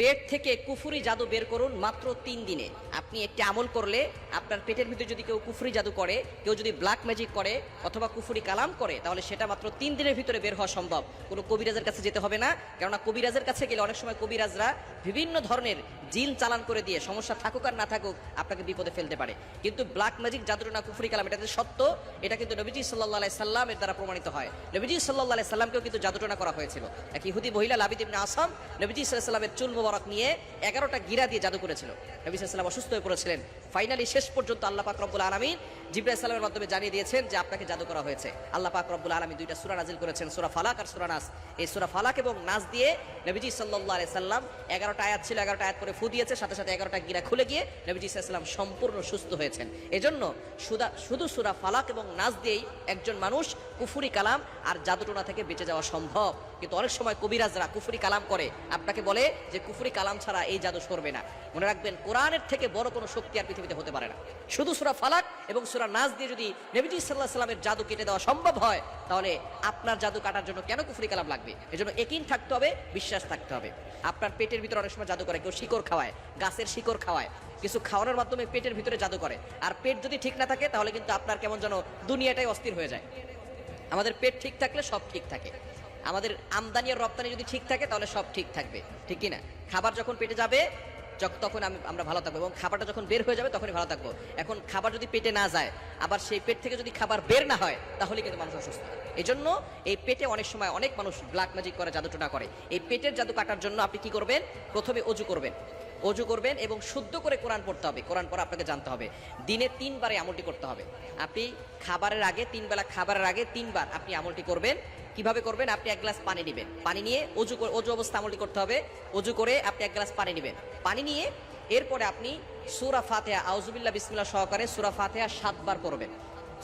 পেট থেকে কুফরি জাদু বের করুন মাত্র 3 দিনে। আপনি একটি আমল করলে আপনার পেটের ভিতরে যদি কেউ কুফরি জাদু করে, কেউ যদি ব্ল্যাক ম্যাজিক করে অথবা কুফরি কালাম করে, তাহলে সেটা মাত্র 3 দিনের ভিতরে বের হওয়া সম্ভব। কোনো কবিরাজের কাছে যেতে হবে না, কেননা কবিরাজের কাছে গেলে অনেক সময় কবিরাজরা বিভিন্ন ধরনের জিন চালান করে দিয়ে সমস্যা থাকুক আর না থাকুক আপনাকে বিপদে ফেলতে পারে। কিন্তু ব্ল্যাক ম্যাজিক জাদুটনা কুফরি কালাম এটা যে সত্য, এটা কিন্তু নবীজি সাল্লাল্লাহু আলাইহি সাল্লামের দ্বারা প্রমাণিত হয়। নবীজি সাল্লাল্লাহু আলাইহি সাল্লামকেও কিন্তু জাদুটনা করা হয়েছিল। এক ইহুদি মহিলা লাবিদ ইবনে আসাম নবীজি সাল্লাল্লাহু আলাইহি সাল্লামের চুল মোবারক নিয়ে 11টা গিরা দিয়ে জাদু করেছিল। নবী সাল্লাল্লাহু আলাইহি সাল্লাম অসুস্থ হয়ে পড়েছিলেন। ফাইনালি শেষ পর্যন্ত আল্লাহ পাক রব্বুল আলামিন জিবরাইল সালামের মাধ্যমে জানিয়ে দিয়েছেন যে আপনাকে জাদু করা হয়েছে। আল্লাহ পাক রব্বুল আলামিন 2টা সূরা নাজিল করেছেন, সূরা ফালাক আর সূরা নাস। এই সূরা ফালাক এবং নাস দিয়ে নবীজি সাল্লাল্লাহু আলাইহি সাল্লাম 11টা আয়াত ছিল, 11টা আয়াত করে ফু দিয়েছে, সাথে সাথে 11টা গিরা খুলে গিয়ে নবীজি সাল্লাল্লাহু আলাইহি সাল্লাম সম্পূর্ণ সুস্থ হয়েছেন। এজন্য শুধু সূরা ফালাক এবং নাস দিয়েই একজন মানুষ কুফরি কালাম আর জাদুটোনা থেকে বেঁচে যাওয়া সম্ভব। কিন্তু অনেক সময় কবিরাজরা কুফরি কালাম করে, আপনাকে বলে যে কুফরি কালাম ছাড়া এই জাদু সরবে না। মনে রাখবেন, কোরআনের থেকে বড় কোনো শক্তি আর পৃথিবীতে হতে পারে না। শুধু সূরা ফালাক এবং সূরা নাস দিয়ে যদি নবীজি সাল্লাল্লাহু আলাইহি সাল্লামের জাদু কেটে দেওয়া সম্ভব হয়, তাহলে আপনার জাদু কাটার জন্য কেন কুফরি কালাম লাগবে? এজন্য ইয়াকিন থাকতে হবে, বিশ্বাস থাকতে হবে। আপনার পেটের ভিতরে অনেক সময় জাদু করে, কেউ শিকড় খাওয়ায়, গাছের শিকড় খাওয়ায়, কিছু খাওয়ানোর মাধ্যমে পেটের ভিতরে জাদু করে। আর পেট যদি ঠিক না থাকে তাহলে কিন্তু আপনার কেমন যেন দুনিয়াটাই অস্থির হয়ে যায়। আমাদের পেট ঠিক থাকলে সব ঠিক থাকে। আমাদের আমদানি আর রপ্তানি যদি ঠিক থাকে তাহলে সব ঠিক থাকবে, ঠিক কিনা? খাবার যখন পেটে যাবে তখন আমরা ভালো থাকবো, এবং খাবারটা যখন বের হয়ে যাবে তখনই ভালো থাকবো। এখন খাবার যদি পেটে না যায়, আবার সেই পেট থেকে যদি খাবার বের না হয়, তাহলে কিন্তু মানুষ অসুস্থ। এই জন্য এই পেটে অনেক সময় অনেক মানুষ ব্ল্যাক ম্যাজিক করে, জাদুটোনা করে। এই পেটের জাদু কাটার জন্য আপনি কি করবেন? প্রথমে অজু করবেন এবং শুদ্ধ করে কোরআন পড়তে হবে। কোরআন পড়া আপনাকে জানতে হবে। দিনে 3 বারে আমলটি করতে হবে। আপনি খাবারের আগে 3 বেলা খাবারের আগে 3 বার আপনি আমলটি করবেন। কিভাবে করবেন? আপনি 1 গ্লাস পানি নেবেন, পানি নিয়ে অজু অবস্থা আমলটি করতে হবে। অজু করে আপনি 1 গ্লাস পানি নেবেন, পানি নিয়ে এরপরে আপনি সূরা ফাতিহা আউযুবিল্লাহ বিসমিল্লাহ সহকারে সূরা ফাতিহা 7 বার পড়বেন।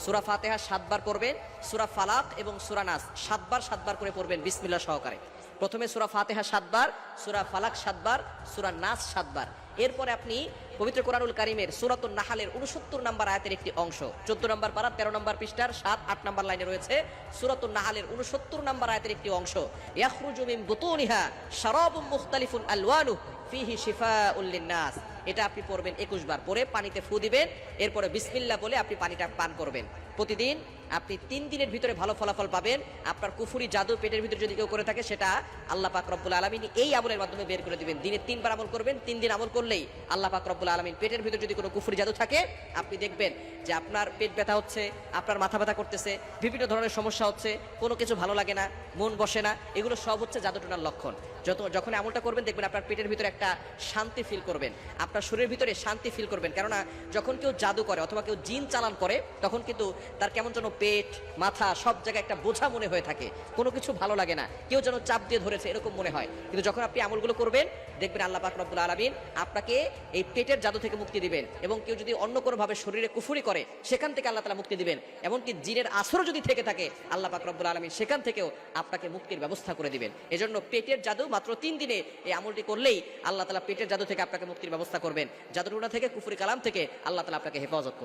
সূরা ফাতিহা 7 বার পড়বেন। সূরা ফালাক এবং সূরা নাস 7 বার করে পড়বেন বিসমিল্লাহ সহকারে। প্রথমে সূরা ফাতিহা 7 বার, সূরা ফালাক 7 বার, সূরা নাস 7 বার। এরপরে আপনি পবিত্র কোরআনুল কারীমের সূরাতুন নাহলের 69 নম্বর আয়াতের একটি অংশ, 14 নম্বর পারা 13 নম্বর পৃষ্ঠার 7-8 নম্বর লাইনে রয়েছে সূরাতুন নাহলের 69 নম্বর আয়াতের একটি অংশ, ইয়াখরুজু মিন বুতুনিহা শারাবুম মুখতালিফুন আলওয়ানু ফিহি শিফাউল লিন্নাস। এটা আপনি পড়বেন 21 বার, পরে পানিতে ফু দিবেন। এরপরে বিসমিল্লাহ বলে আপনি পানিটা পান করবেন। প্রতিদিন আপনি 3 দিনের ভিতরে ভালো ফলাফল পাবেন। আপনার কুফরি জাদু পেটের ভিতরে যদি কেউ করে থাকে, সেটা আল্লাহ পাক রব্বুল আলামিন এই আমলের মাধ্যমে বের করে দিবেন। দিনে 3 বার আমল করবেন, 3 দিন আমল করলেই আল্লাহ পাক রব্বুল আলামিন পেটের ভিতরে যদি কোনো কুফরি জাদু থাকে, আপনি দেখবেন যে আপনার পেট ব্যথা হচ্ছে, আপনার মাথা ব্যথা করতেছে, বিভিন্ন ধরনের সমস্যা হচ্ছে, কোনো কিছু ভালো লাগে না, মন বসে না, এগুলো সব হচ্ছে জাদুটোনার লক্ষণ। যখন আমলটা করবেন দেখবেন আপনার পেটের ভিতরে একটা শান্তি ফিল করবেন, আপনার শরীরের ভিতরে শান্তি ফিল করবেন। কেননা যখন কেউ জাদু করে অথবা কেউ জিন চালান করে, তখন কিন্তু তার কেমন যেন পেট মাথা সব জায়গায় একটা বোঝা মনে হয়ে থাকে, কোনো কিছু ভালো লাগে না, কেউ যেন চাপ দিয়ে ধরেছে এরকম মনে হয়। কিন্তু যখন আপনি আমলগুলো করবেন দেখবেন আল্লাহ পাক রব্বুল আলামিন আপনাকে এই পেটের জাদু থেকে মুক্তি দিবেন। এবং কেউ যদি অন্য কোনোভাবে শরীরে কুফরি করে, সেখান থেকে আল্লাহ তাআলা মুক্তি দিবেন। এমনকি জিনের আসরও যদি থেকে থাকে, আল্লাহ পাক রব্বুল আলামিন সেখান থেকেও আপনাকে মুক্তির ব্যবস্থা করে দিবেন। এজন্য পেটের জাদু মাত্র 3 দিনে এই আমলটি করলেই আল্লাহ তাআলা পেটের জাদু থেকে আপনাকে মুক্তির ব্যবস্থা করবেন। জাদুটোনা থেকে, কুফরি কালাম থেকে আল্লাহ তাআলা আপনাকে হেফাজত করবেন।